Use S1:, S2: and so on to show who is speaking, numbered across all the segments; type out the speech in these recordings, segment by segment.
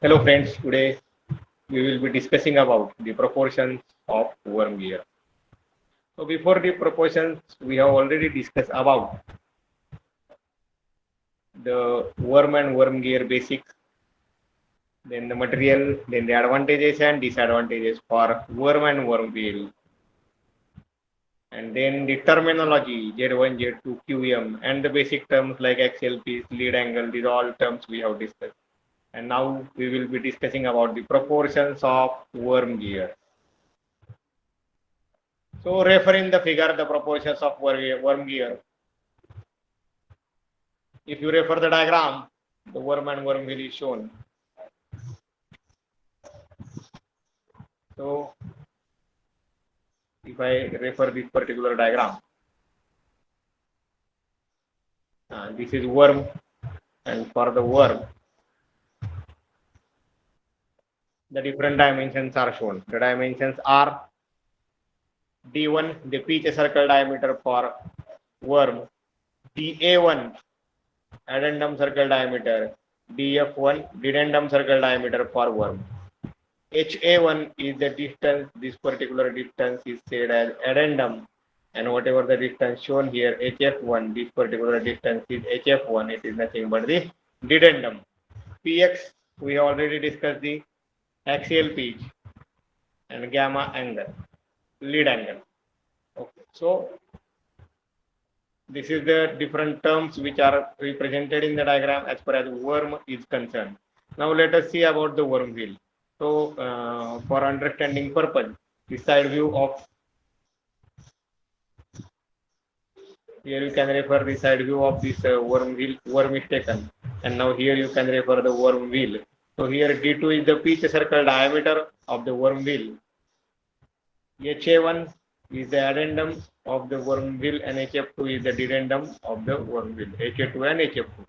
S1: Hello friends, today we will be discussing about the proportions of worm gear. So before the proportions, we have already discussed about the worm and worm gear basics, then the material, then the advantages and disadvantages for worm and worm wheel, and then the terminology Z1, Z2, QM, and the basic terms like axial piece, lead angle, these all terms we have discussed. And now we will be discussing about the proportions of worm gear. So refer in the figure the proportions of worm gear. If you refer the diagram, the worm and worm wheel is shown. So if I refer this particular diagram, this is worm, and for the worm, the different dimensions are shown. The dimensions are D1, the pitch circle diameter for worm, DA1, addendum circle diameter, DF1, dedendum circle diameter for worm. HA1 is the distance, this particular distance is said as addendum, and whatever the distance shown here, HF1, this particular distance is HF1, it is nothing but the dedendum. PX, we have already discussed the axial pitch and gamma angle, lead angle. Okay, so this is the different terms which are represented in the diagram as far as worm is concerned. Now let us see about the worm wheel. So for understanding purpose, the side view of here you can refer the side view of this worm wheel. Worm is taken, and now here you can refer the worm wheel. So here D2 is the pitch circle diameter of the worm wheel. HA1 is the addendum of the worm wheel, and HF2 is the dedendum of the worm wheel. HA2 and HF2.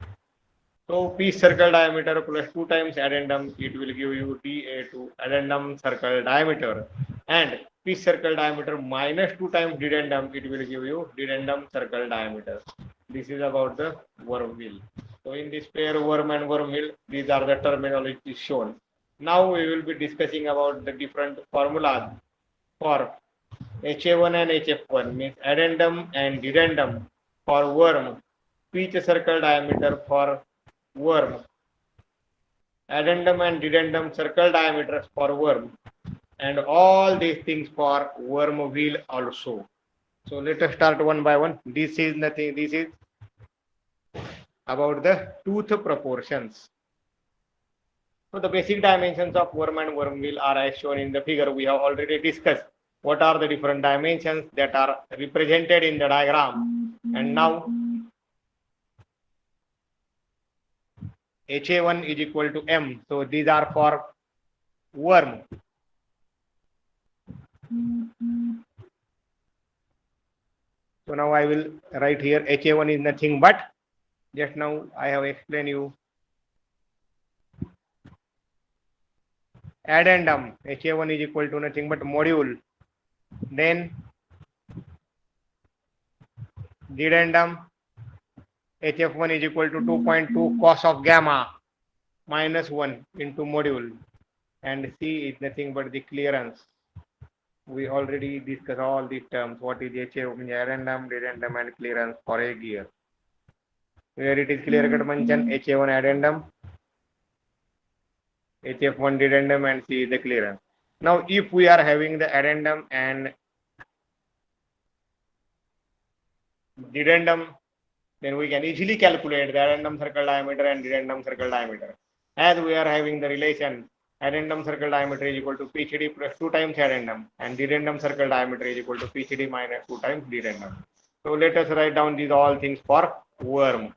S1: So pitch circle diameter plus 2 times addendum, it will give you DA2 addendum circle diameter, and pitch circle diameter minus 2 times dedendum, it will give you dedendum circle diameter. This is about the worm wheel. So in this pair worm and worm wheel, these are the terminologies shown. Now we will be discussing about the different formulas for HA1 and HF1, means addendum and dedendum for worm, pitch circle diameter for worm, addendum and dedendum circle diameters for worm, and all these things for worm wheel also. So let us start one by one. This is nothing, this is about the tooth proportions. So the basic dimensions of worm and worm wheel are as shown in the figure. We have already discussed what are the different dimensions that are represented in the diagram, and now HA1 is equal to M. So these are for worm. So now I will write here HA1 is nothing but, just now I have explained you, addendum. HA1 is equal to nothing but module. Then dedendum, HF1 is equal to 2.2 cos of gamma minus 1 into module, and C is nothing but the clearance. We already discussed all these terms. What is HA1, addendum, dedendum, and clearance for a gear. Where it is clear cut mentioned, HA1 addendum, HF1 dedendum, and C is the clearance. Now if we are having the addendum and dedendum, then we can easily calculate the addendum circle diameter and dedendum circle diameter. As we are having the relation, addendum circle diameter is equal to PCD plus 2 times addendum, and dedendum circle diameter is equal to PCD minus 2 times dedendum. So let us write down these all things for worm.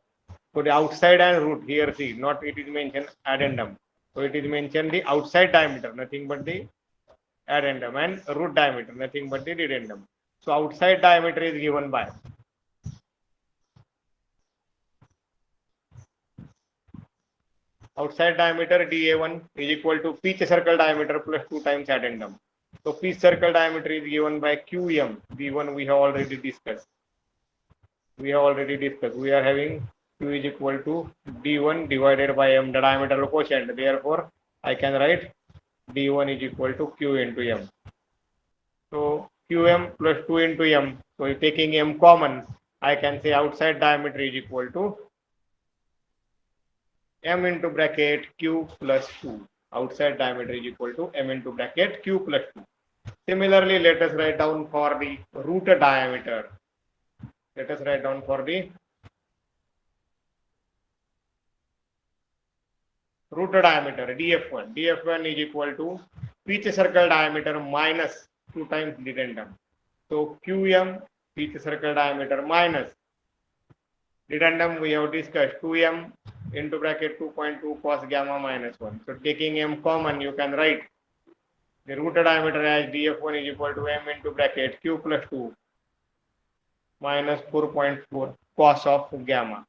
S1: So the outside and root here, see, not it is mentioned addendum. So it is mentioned the outside diameter, nothing but the addendum, and root diameter, nothing but the dedendum. So outside diameter is given by outside diameter DA1 is equal to pitch circle diameter plus 2 times addendum. So pitch circle diameter is given by QM. V1 we have already discussed. We are having Q is equal to D1 divided by M, the diameter quotient. Therefore, I can write d1 is equal to q into m. So qm plus 2 into m. So if taking m common, I can say outside diameter is equal to m into bracket q plus 2. Outside diameter is equal to m into bracket q plus 2. Similarly, let us write down for the root diameter. Let us write down for the root diameter df1. df1 is equal to pitch circle diameter minus 2 times dedendum. So qm pitch circle diameter minus dedendum we have discussed 2m into bracket 2.2 cos gamma minus 1. So taking m common, you can write the root diameter as df1 is equal to m into bracket q plus 2 minus 4.4 cos of gamma.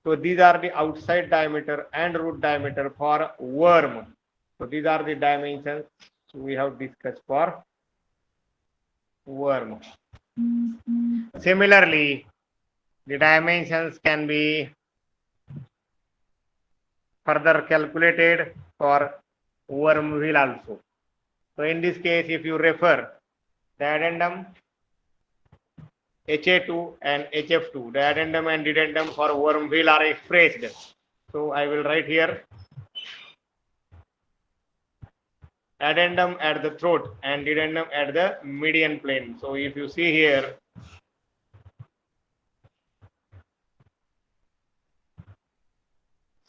S1: So these are the outside diameter and root diameter for worm. So these are the dimensions we have discussed for worm. Similarly, the dimensions can be further calculated for worm wheel also. So in this case, if you refer the addendum HA2 and HF2, the addendum and dedendum for worm wheel are expressed. So I will write here addendum at the throat and dedendum at the median plane. So if you see here,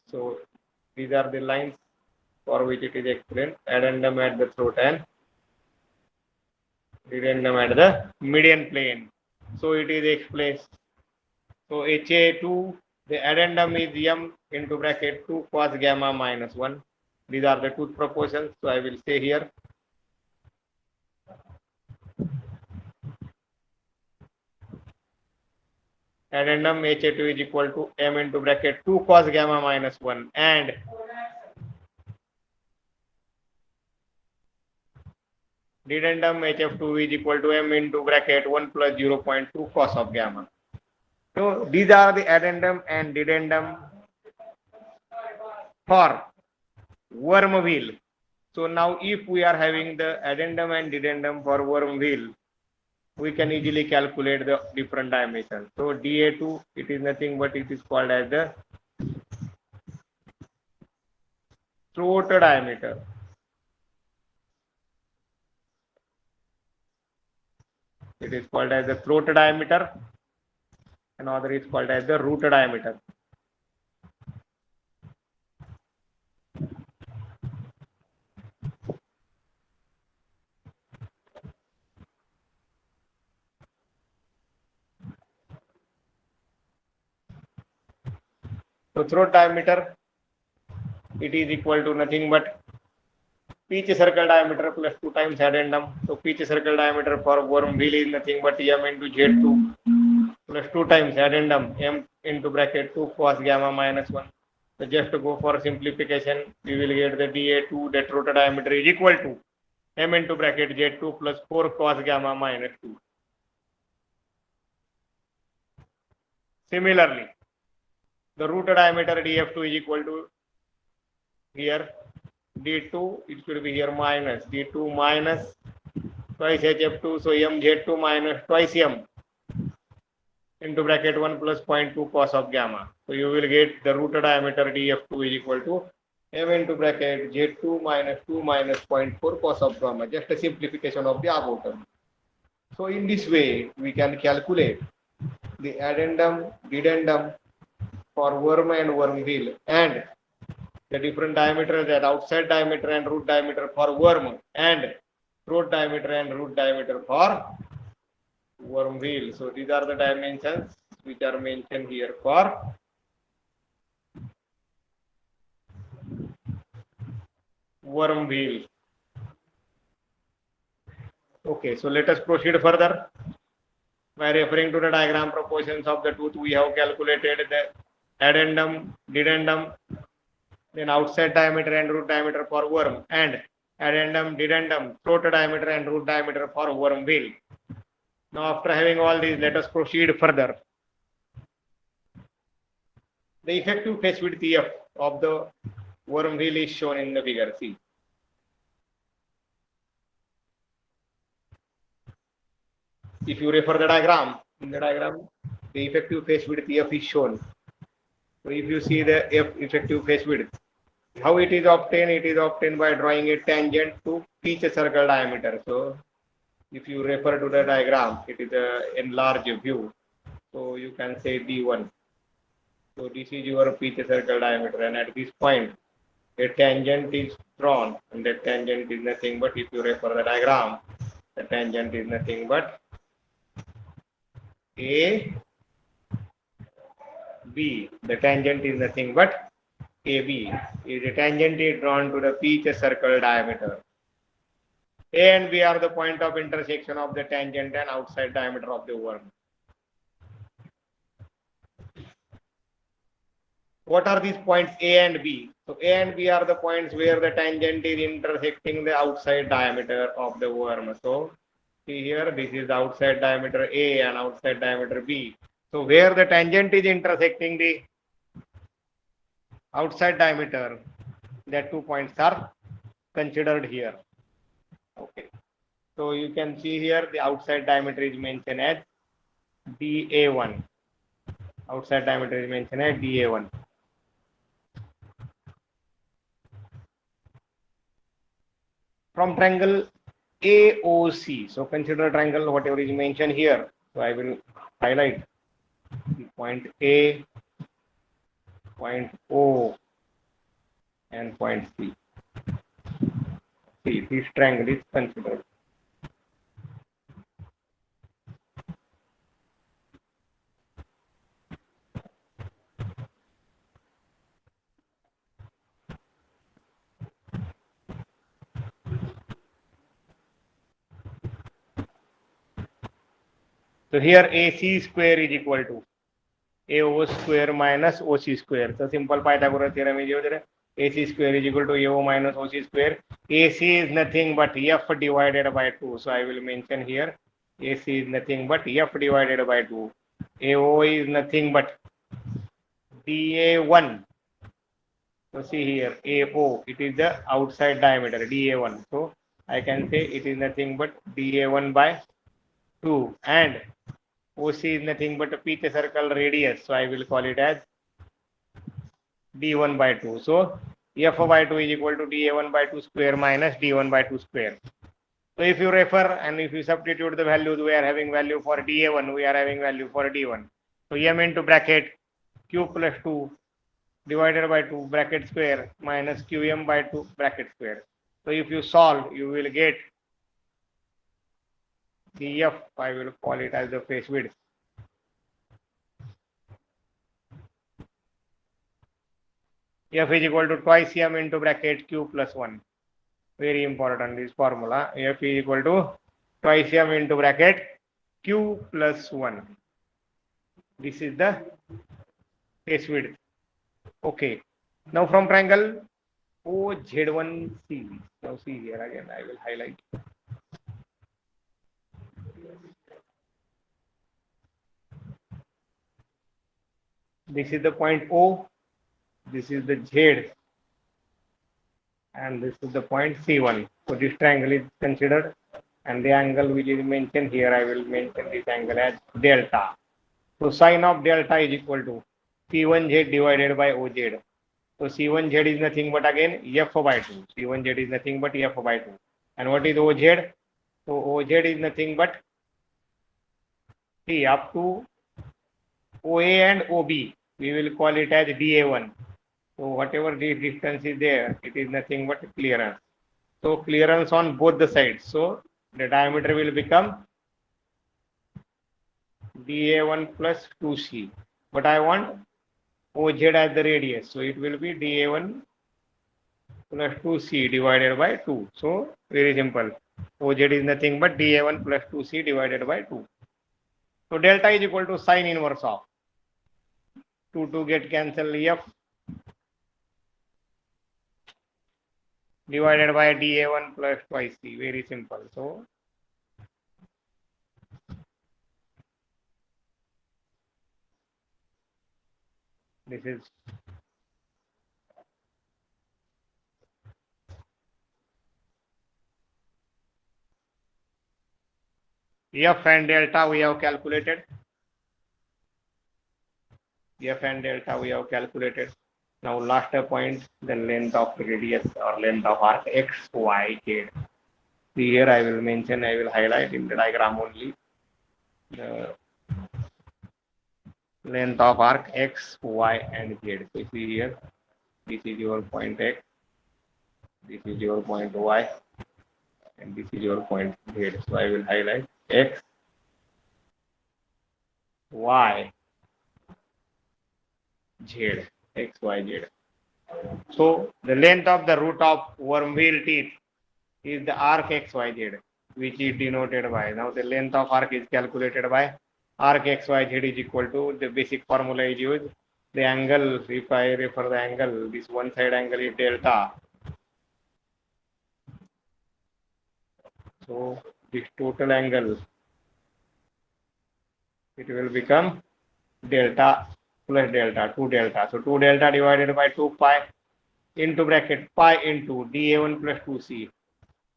S1: so these are the lines for which it is explained, addendum at the throat and dedendum at the median plane. So it is expressed. So HA2, the addendum is m into bracket 2 cos gamma minus 1. These are the tooth proportions. So I will say here addendum HA2 is equal to m into bracket 2 cos gamma minus 1 and dedendum HF2 is equal to m into bracket 1 plus 0.2 cos of gamma. So these are the addendum and dedendum for worm wheel. So now if we are having the addendum and dedendum for worm wheel, we can easily calculate the different dimensions. So DA2, it is nothing but it is called as the throat diameter. It is called as the throat diameter. Another is called as the root diameter. So throat diameter, it is equal to nothing but pitch circle diameter plus 2 times addendum. So pitch circle diameter for worm wheel is nothing but m into Z2 plus 2 times addendum m into bracket 2 cos gamma minus 1. So just to go for simplification, we will get the DA2, that root diameter is equal to m into bracket Z2 plus 4 cos gamma minus 2. Similarly, the root diameter DF2 is equal to here D2, it should be here minus D2 minus twice HF2, so mZ2 minus twice m into bracket 1 plus 0.2 cos of gamma. So you will get the root diameter DF2 is equal to m into bracket Z2 minus 2 minus 0.4 cos of gamma, just a simplification of the above term. So in this way, we can calculate the addendum, dedendum for worm and worm wheel and the different diameters, that outside diameter and root diameter for worm and throat diameter and root diameter for worm wheel. So these are the dimensions which are mentioned here for worm wheel. Okay, so let us proceed further. By referring to the diagram proportions of the tooth, we have calculated the addendum, dedendum, then outside diameter and root diameter for worm, and addendum, dedendum, throat diameter and root diameter for worm wheel. Now after having all these, let us proceed further. The effective face width EF of the worm wheel is shown in the figure. See, if you refer the diagram, in the diagram, the effective phase width F is shown. So if you see the F effective phase width, how it is obtained? It is obtained by drawing a tangent to each circle diameter. So if you refer to the diagram, it is a enlarged view. So you can say D1. So this is your pitch circle diameter, and at this point, a tangent is drawn, and that tangent is nothing but, if you refer the diagram, the tangent is nothing but A B. The tangent is nothing but AB. Is a tangent is drawn to the pitch circle diameter. A and B are the point of intersection of the tangent and outside diameter of the worm. What are these points A and B? So A and B are the points where the tangent is intersecting the outside diameter of the worm. So see here, this is the outside diameter A and outside diameter B. So where the tangent is intersecting the outside diameter, that 2 points are considered here. Okay. So you can see here the outside diameter is mentioned as DA1. Outside diameter is mentioned as DA1. From triangle AOC. So consider triangle whatever is mentioned here. So I will highlight the point A, point O, and point C. See, this triangle is considered. So here AC square is equal to AO square minus OC square. So simple Pythagoras theorem is here. AC square is equal to AO minus OC square. AC is nothing but F divided by 2. So I will mention here AC is nothing but F divided by 2. AO is nothing but DA1. So see here AO, it is the outside diameter DA1. So I can say it is nothing but DA1 by 2, and OC is nothing but a pitch circle radius. So I will call it as D1 by 2. So F by 2 is equal to DA1 by 2 square minus D1 by 2 square. So if you refer and if you substitute the values, we are having value for DA1, we are having value for D1. So M into bracket Q plus 2 divided by 2 bracket square minus QM by 2 bracket square. So if you solve, you will get the F, I will call it as the face width. F is equal to twice M into bracket Q plus 1. Very important, this formula. F is equal to twice M into bracket Q plus 1. This is the face width. Okay. Now from triangle OZ1C. Now see here again, I will highlight. This is the point O, this is the Z, and this is the point C1. So this triangle is considered, and the angle which is mentioned here, I will mention this angle as delta. So sine of delta is equal to C1Z divided by OZ. So C1Z is nothing but again F by 2. C1Z is nothing but F by 2. And what is OZ? So OZ is nothing but see up to OA and OB. We will call it as DA1. So whatever the distance is there, it is nothing but clearance. So clearance on both the sides. So the diameter will become DA1 plus 2C. But I want OZ as the radius. So it will be DA1 plus 2C divided by 2. So very simple. OZ is nothing but DA1 plus 2C divided by 2. So delta is equal to sine inverse of 2 get cancel F divided by DA1 plus twice C. Very simple. So this is F and delta we have calculated. F and delta we have calculated. Now last point, the length of radius or length of arc x, y, z. See here I will mention, I will highlight in the diagram only the length of arc x, y, and z. So see here, this is your point x, this is your point y, and this is your point z. So I will highlight x, y, z, x, y, z. So the length of the root of worm wheel teeth is the arc x, y, z, which is denoted by. Now the length of arc is calculated by arc x, y, z is equal to, the basic formula is used. The angle, if I refer the angle, this one side angle is delta. So this total angle, it will become delta plus delta, 2 delta. So 2 delta divided by 2 pi into bracket pi into dA1 plus 2c.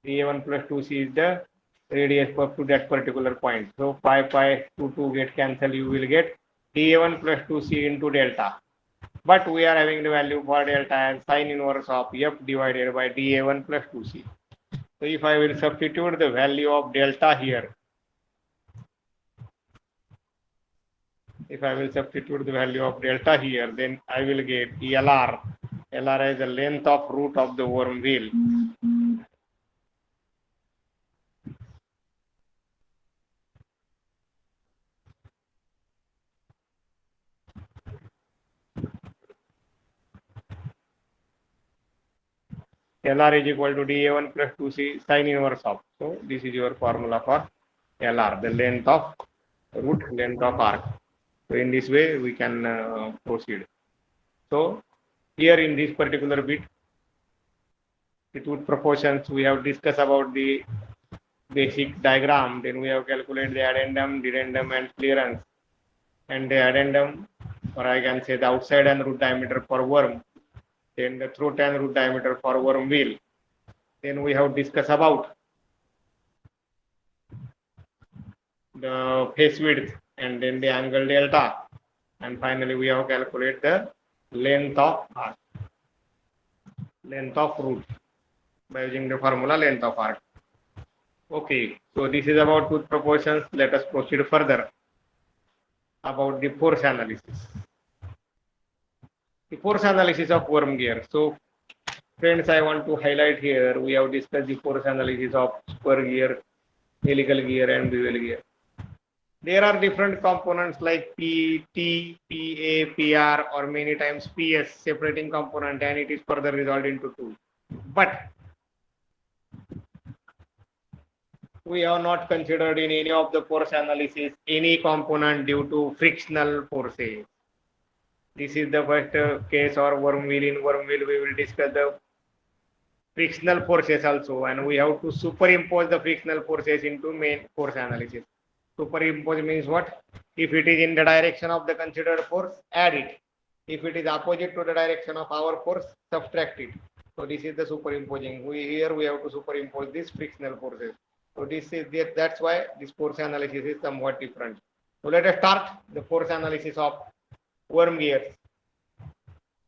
S1: dA1 plus 2c is the radius up to that particular point. So pi to 2 get cancel, you will get dA1 plus 2c into delta. But we are having the value for delta as sine inverse of f divided by dA1 plus 2c. So if I will substitute the value of delta here, if I will substitute the value of delta here, then I will get LR. LR is the length of root of the worm wheel. LR is equal to dA1 plus 2c sine inverse of. So this is your formula for LR, the length of root, length of arc. So in this way we can proceed. So here in this particular bit, the tooth proportions, we have discussed about the basic diagram, then we have calculated the addendum, dedendum, and clearance. And the addendum, or I can say the outside and root diameter for worm, then the throat and root diameter for worm wheel. Then we have discussed about the face width and then the angle delta. And finally we have calculated the length of arc, length of root by using the formula length of arc. Okay, so this is about tooth proportions. Let us proceed further about the force analysis. The force analysis of worm gear. So friends, I want to highlight here, we have discussed the force analysis of spur gear, helical gear, and bevel gear. There are different components like P, T, PA, PR, or many times PS, separating component, and it is further resolved into two. But we have not considered in any of the force analysis any component due to frictional forces. This is the first case, or worm wheel. In worm wheel we will discuss the frictional forces also, and we have to superimpose the frictional forces into main force analysis. Superimpose means what? If it is in the direction of the considered force, add it. If it is opposite to the direction of our force, subtract it. So this is the superimposing. Here we have to superimpose these frictional forces. So this is that's why this force analysis is somewhat different. So let us start the force analysis of worm gears.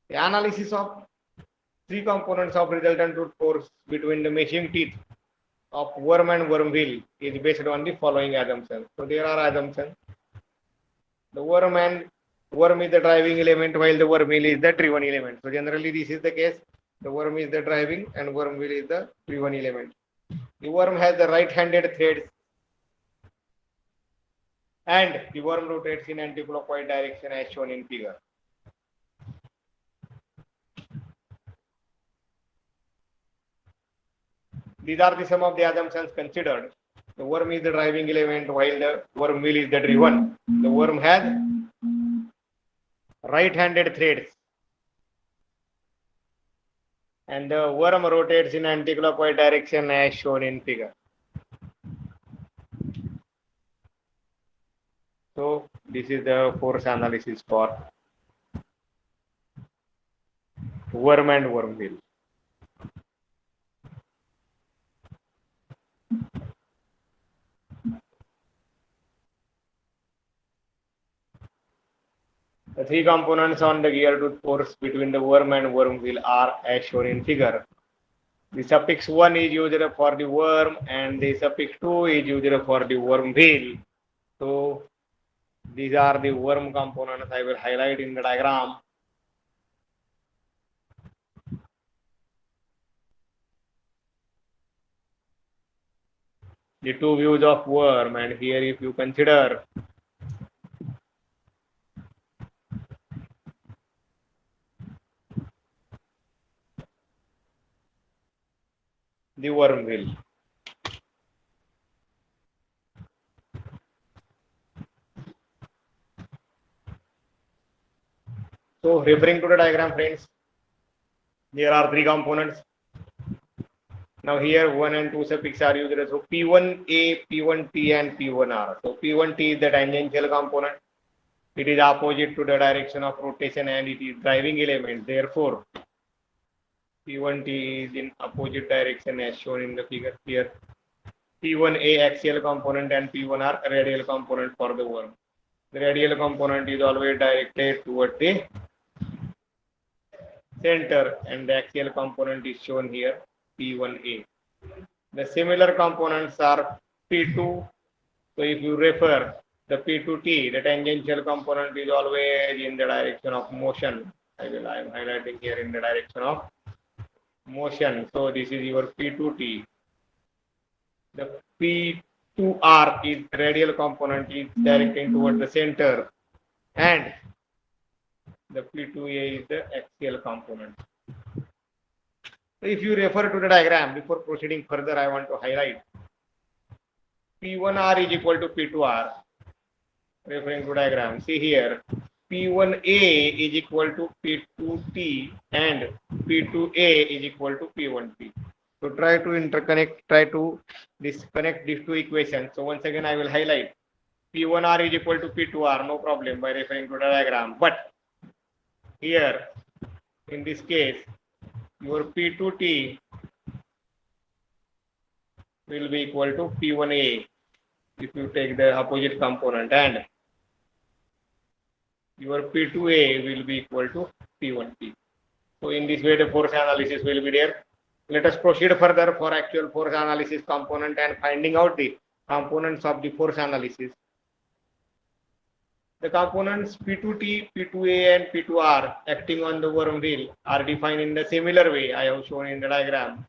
S1: The analysis of three components of resultant root force between the meshing teeth of worm and worm wheel is based on the following assumptions. So there are assumptions. The worm is the driving element while the worm wheel is the driven element. So generally this is the case. The worm is the driving and worm wheel is the driven element. The worm has the right-handed threads and the worm rotates in anti-clockwise direction as shown in figure. These are the some of the assumptions considered. The worm is the driving element while the worm wheel is the driven. The worm has right-handed threads and the worm rotates in anti-clockwise direction as shown in figure. So this is the force analysis for worm and worm wheel. The three components on the gear tooth force between the worm and worm wheel are as shown in figure. The suffix 1 is used for the worm and the suffix 2 is used for the worm wheel. So these are the worm components I will highlight in the diagram. The two views of worm, and here if you consider the worm wheel. So referring to the diagram, friends, there are three components. Now here 1 and 2 suffix are used. So P1A, P1T and P1R. So P1T is the tangential component. It is opposite to the direction of rotation and it is driving element. Therefore, P1T is in opposite direction as shown in the figure here. P1A axial component and P1R radial component for the worm. The radial component is always directed toward the center and the axial component is shown here, P1A. The similar components are P2. So if you refer the P2T, the tangential component is always in the direction of motion. I am highlighting here in the direction of motion. So this is your P2T. The P2R is radial component is directing toward the center and the P2A is the axial component. So if you refer to the diagram, before proceeding further, I want to highlight P1R is equal to P2R. Referring to diagram, see here, P1A is equal to P2T and P2A is equal to P1T. So try to disconnect these two equations. So once again, I will highlight P1R is equal to P2R, no problem by referring to the diagram. But here, in this case, your P2T will be equal to P1A if you take the opposite component, and your P2A will be equal to P1T. So in this way, the force analysis will be there. Let us proceed further for actual force analysis component and finding out the components of the force analysis. The components P2T, P2A and P2R acting on the worm wheel are defined in the similar way I have shown in the diagram.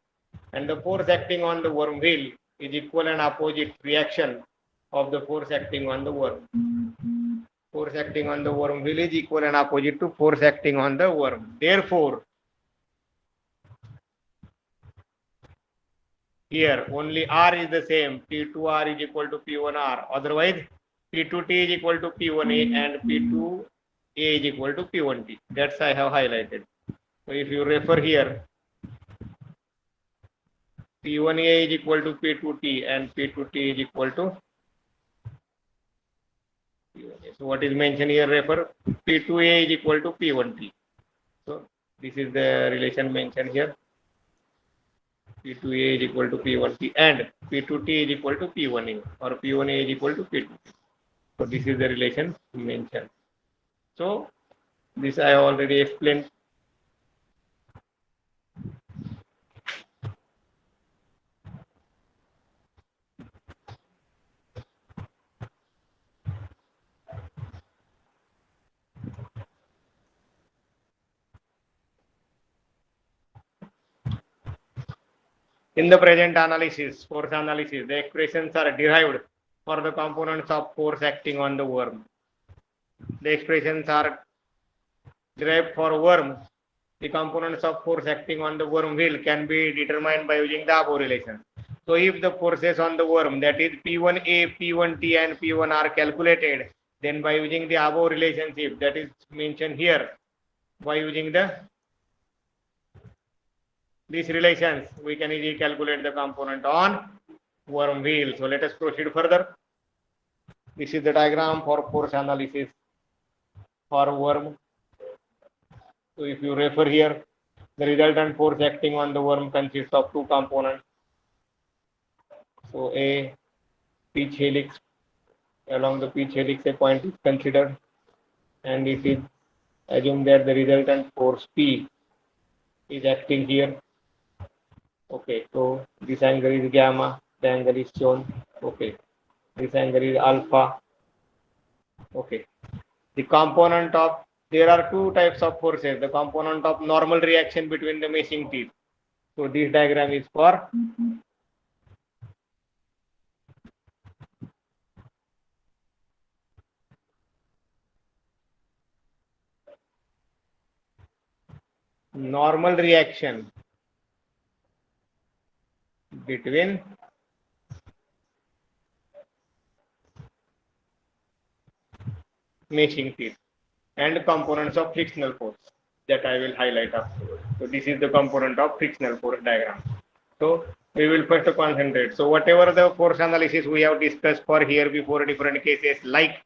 S1: And the force acting on the worm wheel is equal and opposite reaction of the force acting on the worm. Force acting on the worm wheel is equal and opposite to force acting on the worm. Therefore, here only R is the same. P2R is equal to P1R. Otherwise, P2T is equal to P1A and P2A is equal to P1T. That's I have highlighted. So if you refer here, P1A is equal to P2T and P2T is equal to P1A. So what is mentioned here, refer P2A is equal to P1T. So this is the relation mentioned here. P2A is equal to P1T and P2T is equal to P1A or P1A is equal to P2T. So this is the relation mentioned. So this I have already explained. In the present analysis, force analysis, the expressions are derived for the components of force acting on the worm. The expressions are derived for worm. The components of force acting on the worm wheel can be determined by using the above relation. So if the forces on the worm, that is P1A, P1T and P1 are calculated, then by using the above relationship that is mentioned here, by using these relations, we can easily calculate the component on worm wheel. So let us proceed further. This is the diagram for force analysis for worm. So if you refer here, the resultant force acting on the worm consists of two components. So a pitch helix, along the pitch helix a point is considered and it is assume that the resultant force P is acting here. Okay, so this angle is gamma, the angle is shown. Okay, this angle is alpha. Okay, the component of, there are two types of forces, the component of normal reaction between the meshing teeth. So this diagram is for normal reaction between meshing teeth and components of frictional force that I will highlight afterwards. So this is the component of frictional force diagram. So we will first concentrate. So whatever the force analysis we have discussed for here before different cases like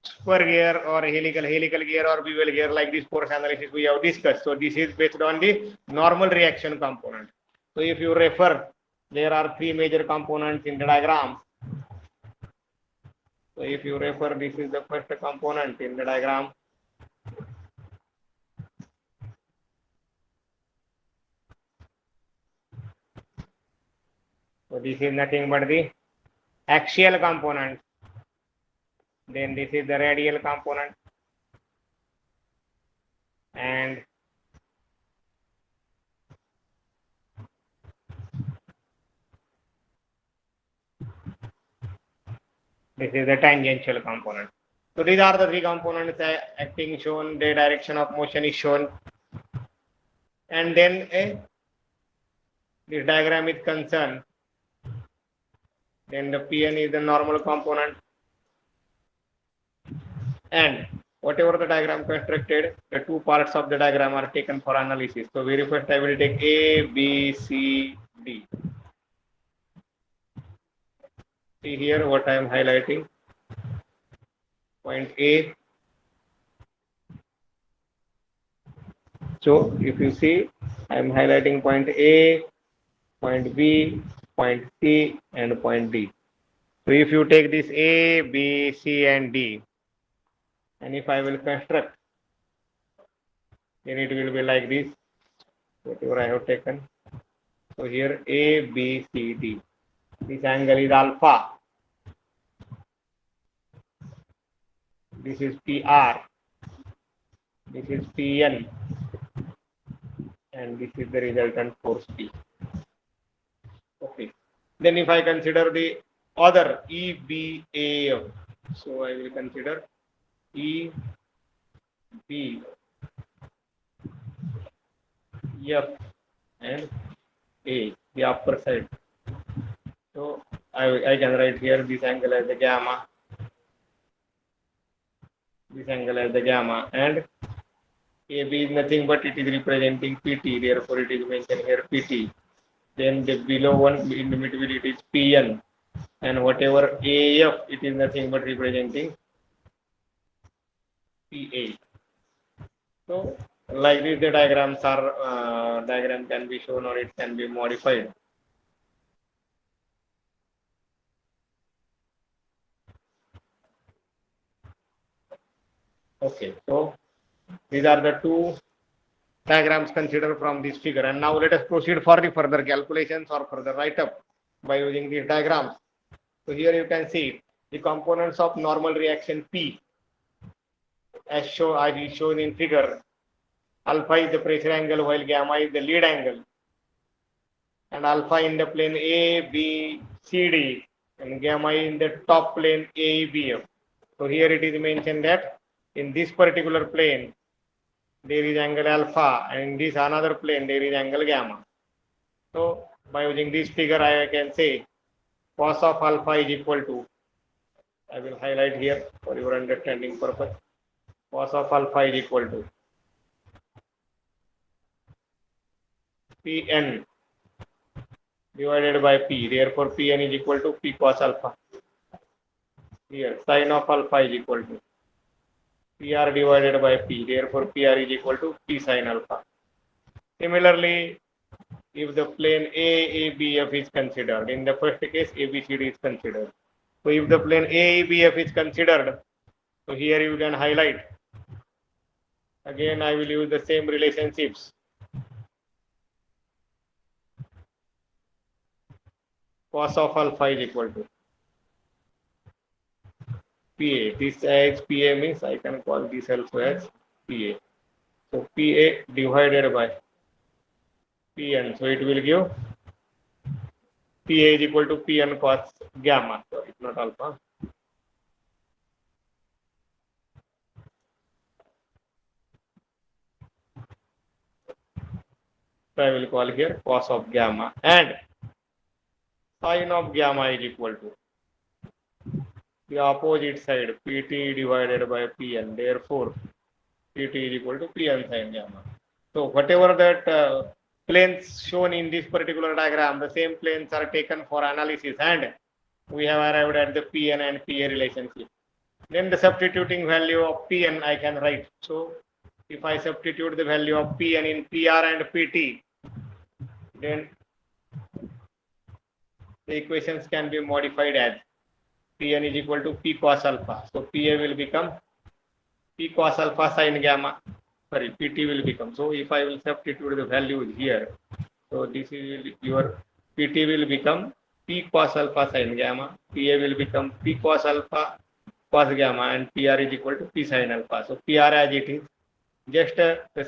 S1: spur gear or helical gear or bevel gear, like this force analysis we have discussed. So this is based on the normal reaction component. So if you refer, there are three major components in the diagram. So if you refer, this is the first component in the diagram. So this is nothing but the axial component. Then this is the radial component. And this is the tangential component. So these are the three components acting shown, the direction of motion is shown. And then this diagram is concerned. Then the Pn is the normal component. And whatever the diagram constructed, the two parts of the diagram are taken for analysis. So very first I will take A, B, C, D. See here what I am highlighting. Point A. So if you see, I am highlighting point A, point B, point C, and point D. So if you take this A, B, C, and D, and if I will construct, then it will be like this, whatever I have taken. So here A, B, C, D. This angle is alpha. This is PR. This is PN. And this is the resultant force P. Okay. Then if I consider the other EBAF, so I will consider EBF and A, the upper side. So I can write here this angle as the gamma, this angle as the gamma, and AB is nothing but it is representing PT, therefore it is mentioned here PT. Then the below one in the between it is PN, and whatever AF it is nothing but representing PA. So like this the diagrams are diagram can be shown or it can be modified. Okay, so these are the two diagrams considered from this figure, and now let us proceed for the further calculations or further write-up by using these diagrams. So here you can see the components of normal reaction P as is shown in figure. Alpha is the pressure angle while gamma is the lead angle, and alpha in the plane A, B, C, D, and gamma in the top plane A, B, F. So here it is mentioned that in this particular plane there is angle alpha, and in this another plane there is angle gamma. So by using this figure I can say cos of alpha is equal to, I will highlight here for your understanding purpose, cos of alpha is equal to Pn divided by P, therefore Pn is equal to P cos alpha. Here sin of alpha is equal to PR divided by P, therefore PR is equal to P sin alpha. Similarly, if the plane AABF is considered, in the first case ABCD is considered. So if the plane AABF is considered, So here you can highlight. Again, I will use the same relationships. Cos of alpha is equal to PA. This as PA means I can call this also as PA. So PA divided by PN. So it will give PA is equal to PN cos gamma. Sorry, not alpha. So I will call here cos of gamma, and sin of gamma is equal to the opposite side, Pt divided by Pn. Therefore, Pt is equal to Pn sin gamma. So whatever that planes shown in this particular diagram, the same planes are taken for analysis, and we have arrived at the Pn and Pa relationship. Then the substituting value of Pn I can write. So if I substitute the value of Pn in Pr and Pt, then the equations can be modified as Pn is equal to P cos alpha. So Pa will become P cos alpha sin gamma. Sorry, Pt will become. So if I will substitute the values here, so this is your Pt will become P cos alpha sin gamma. Pa will become P cos alpha cos gamma, and Pr is equal to P sin alpha. So Pr as it is, just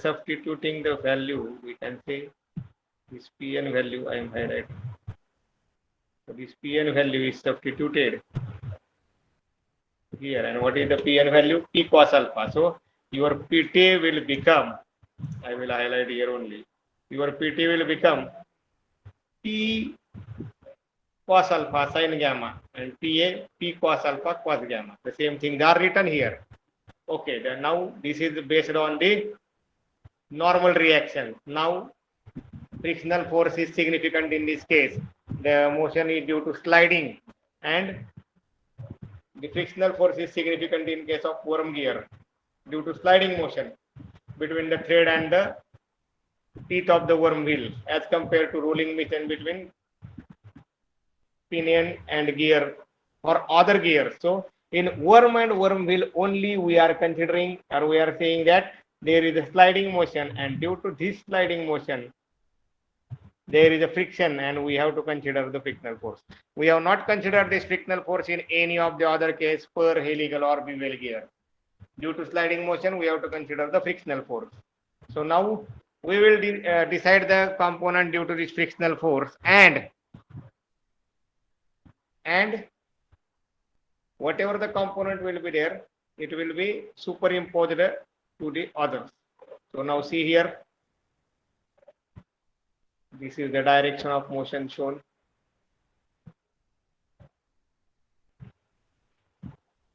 S1: substituting the value, we can say this Pn value I am highlighting. So this Pn value is substituted here, and what is the Pn value? P cos alpha. So your Pt will become, I will highlight here only, your Pt will become P cos alpha sin gamma, and Pa P cos alpha cos gamma. The same things are written here. Okay, then now this is based on the normal reaction. Now frictional force is significant in this case. The motion is due to sliding, and the frictional force is significant in case of worm gear due to sliding motion between the thread and the teeth of the worm wheel, as compared to rolling motion between pinion and gear or other gears. So in worm and worm wheel only we are considering, or we are saying that there is a sliding motion, and due to this sliding motion there is a friction, and we have to consider the frictional force. We have not considered this frictional force in any of the other case per helical or bevel gear. Due to sliding motion, we have to consider the frictional force. So now we will decide the component due to this frictional force, and whatever the component will be there, it will be superimposed to the others. So now see here, this is the direction of motion shown.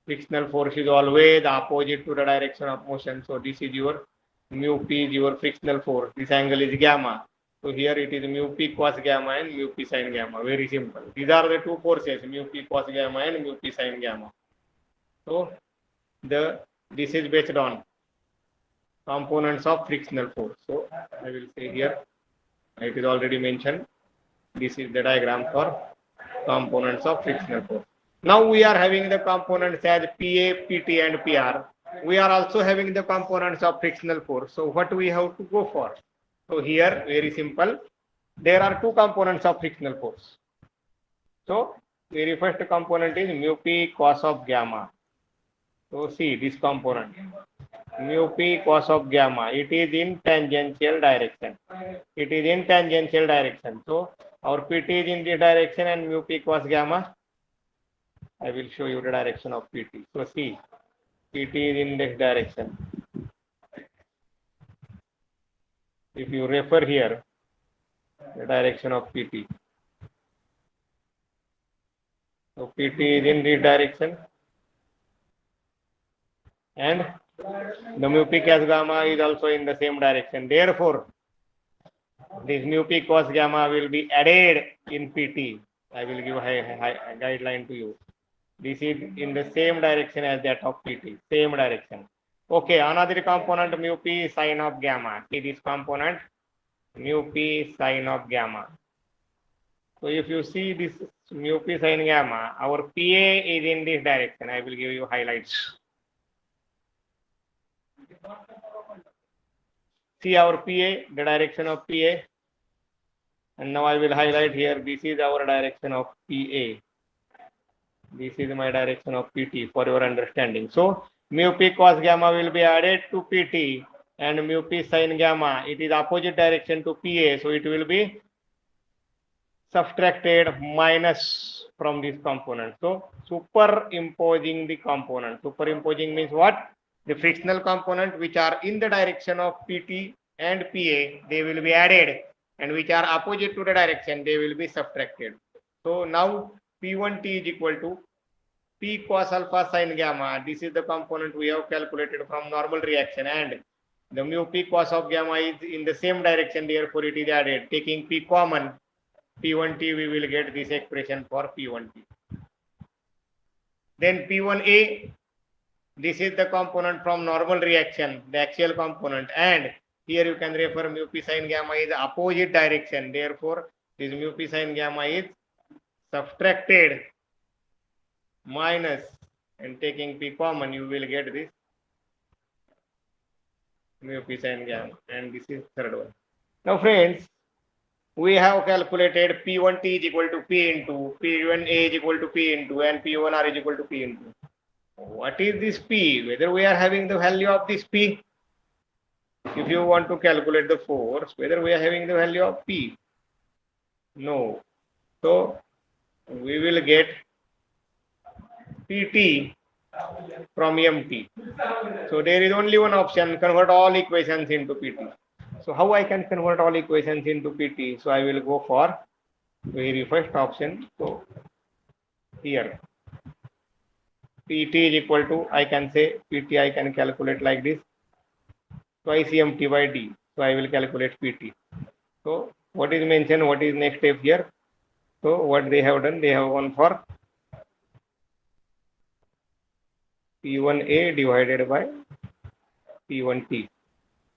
S1: Frictional force is always opposite to the direction of motion. So this is your mu p is your frictional force. This angle is gamma. So here it is mu p cos gamma and mu p sin gamma. Very simple. These are the two forces, mu p cos gamma and mu p sin gamma. So this is based on components of frictional force. So I will say here, it is already mentioned. This is the diagram for components of frictional force. Now we are having the components as Pa, Pt and Pr. We are also having the components of frictional force. So what we have to go for? So here, very simple. There are two components of frictional force. So very first component is mu p cos of gamma. So see this component, mu p cos of gamma. It is in tangential direction. It is in tangential direction. So our Pt is in this direction, and mu p cos gamma, I will show you the direction of Pt. So see, Pt is in this direction. If you refer here, the direction of Pt. So Pt is in this direction, and the mu p cos gamma is also in the same direction. Therefore, this mu p cos gamma will be added in Pt. I will give a guideline to you. This is in the same direction as that of Pt, same direction. Okay, another component mu p sin of gamma. See this component, mu p sin of gamma. So if you see this mu p sin gamma, our Pa is in this direction. I will give you highlights. See our PA, the direction of PA. And now I will highlight here, this is our direction of PA. This is my direction of PT for your understanding. So mu P cos gamma will be added to PT, and mu P sin gamma, it is opposite direction to PA. So it will be subtracted minus from this component. So superimposing the component. Superimposing means what? The frictional component which are in the direction of PT and PA, they will be added, and which are opposite to the direction, they will be subtracted. So now P1T is equal to P cos alpha sin gamma. This is the component we have calculated from normal reaction, and the mu P cos of gamma is in the same direction, therefore it is added. Taking P common, P1T, we will get this expression for P1T. Then P1A, this is the component from normal reaction, the axial component, and here you can refer mu P sin gamma is opposite direction, therefore this mu P sin gamma is subtracted minus, and taking P common, you will get this mu P sin gamma, and this is third one. Now friends, we have calculated P1T is equal to P into, P1A is equal to P into, and P1R is equal to P into. What is this P? Whether we are having the value of this P? If you want to calculate the force, whether we are having the value of P? No. So we will get PT from MT. So there is only one option, convert all equations into PT. So how I can convert all equations into PT? So I will go for very first option. So here PT is equal to, I can say PT I can calculate like this, twice MT by D. So I will calculate PT. So what is mentioned, what is next step here? So what they have done, they have gone for P1A divided by P1T.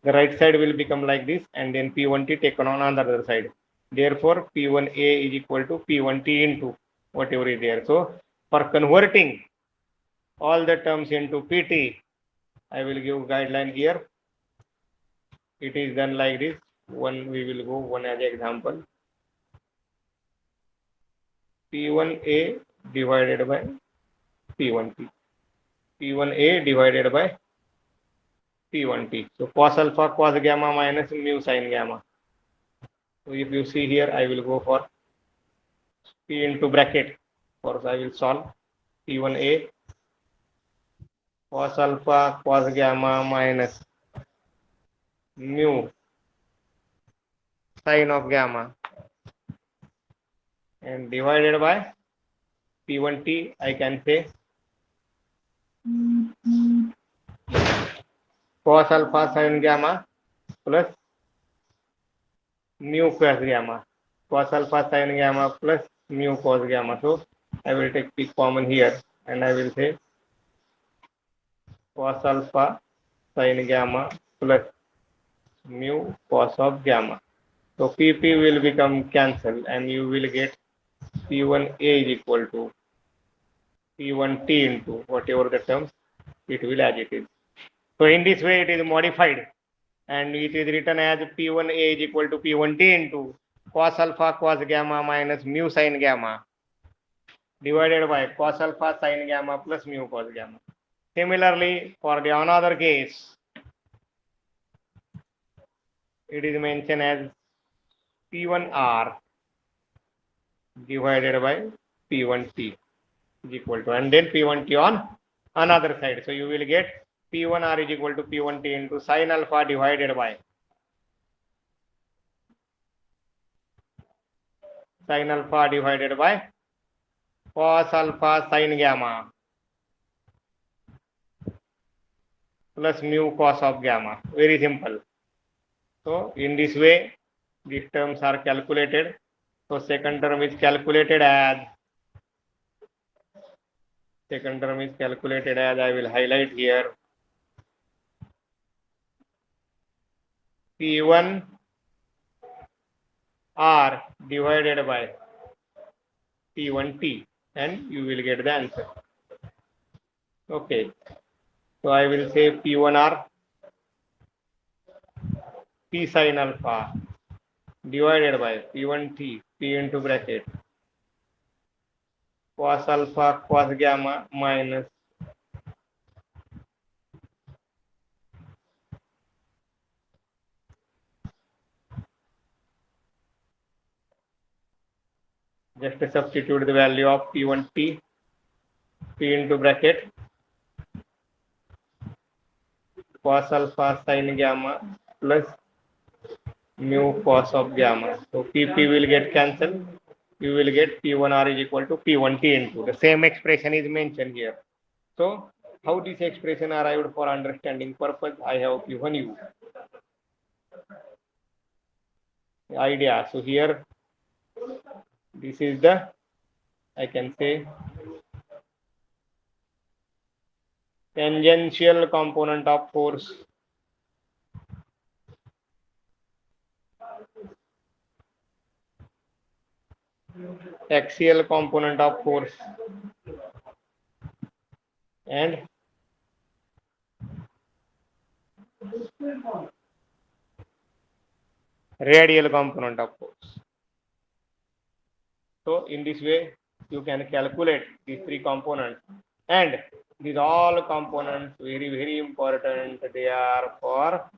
S1: The right side will become like this, and then P1T taken on the other side. Therefore P1A is equal to P1T into whatever is there. So for converting all the terms into PT, I will give guideline here. It is done like this. One, we will go one as example. P1A divided by P1T. P1A divided by P1T. So cos alpha cos gamma minus mu sin gamma. So if you see here, I will go for P into bracket. First I will solve P1A cos alpha cos gamma minus mu sin of gamma, and divided by P1T, I can say cos alpha sin gamma plus mu cos gamma, cos alpha sin gamma plus mu cos gamma. So I will take P common here, and I will say cos alpha sin gamma plus mu cos of gamma. So PP will become cancelled, and you will get P1A is equal to P1T into whatever the terms, it will as it is. So in this way it is modified, and it is written as P1A is equal to P1T into cos alpha cos gamma minus mu sin gamma divided by cos alpha sin gamma plus mu cos gamma. Similarly, for the another case, it is mentioned as P1R divided by P1T is equal to, and then P1T on another side. So you will get P1R is equal to P1T into sin alpha divided by sin alpha divided by cos alpha sin gamma plus mu cos of gamma. Very simple. So in this way, these terms are calculated. So second term is calculated as, I will highlight here, P1 R divided by P1T, and you will get the answer. Okay. So I will say P1R P sin alpha divided by P1T, P into bracket, cos alpha cos gamma minus just substitute the value of P1T, P into bracket, cos alpha sin gamma plus mu cos of gamma. So PP will get cancelled. You will get P1R is equal to P1T into. The same expression is mentioned here. So how this expression arrived for understanding purpose, I have given you the idea. So here, this is the, I can say, tangential component of force. Axial component of force and radial component of force. So in this way, you can calculate these three components, and these all components very important. They are for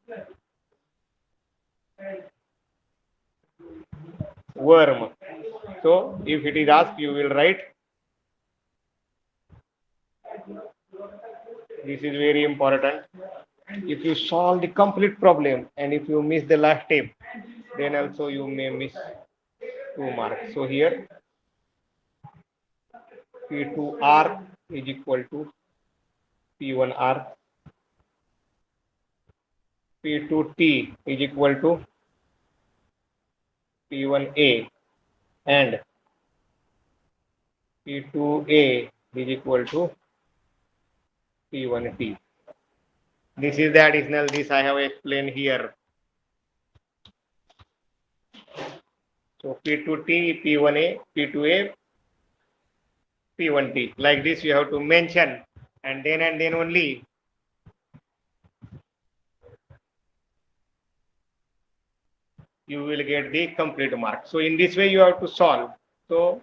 S1: worm. So if it is asked, you will write. This is very important. If you solve the complete problem and if you miss the last step, then also you may miss 2 marks. So here P2R is equal to P1R, P2T is equal to P1A, and P2A is equal to P1T. This is the additional, this I have explained here. So P2T, P1A, P2A, P1T. Like this you have to mention, and then only you will get the complete mark. So in this way you have to solve. So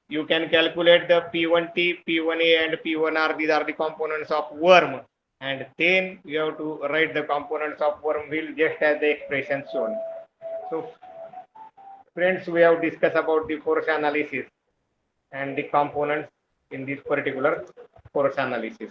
S1: you can calculate the P1T, P1A and P1R. These are the components of worm. And then you have to write the components of worm wheel just as the expression shown. So friends, we have discussed about the force analysis and the components in this particular force analysis.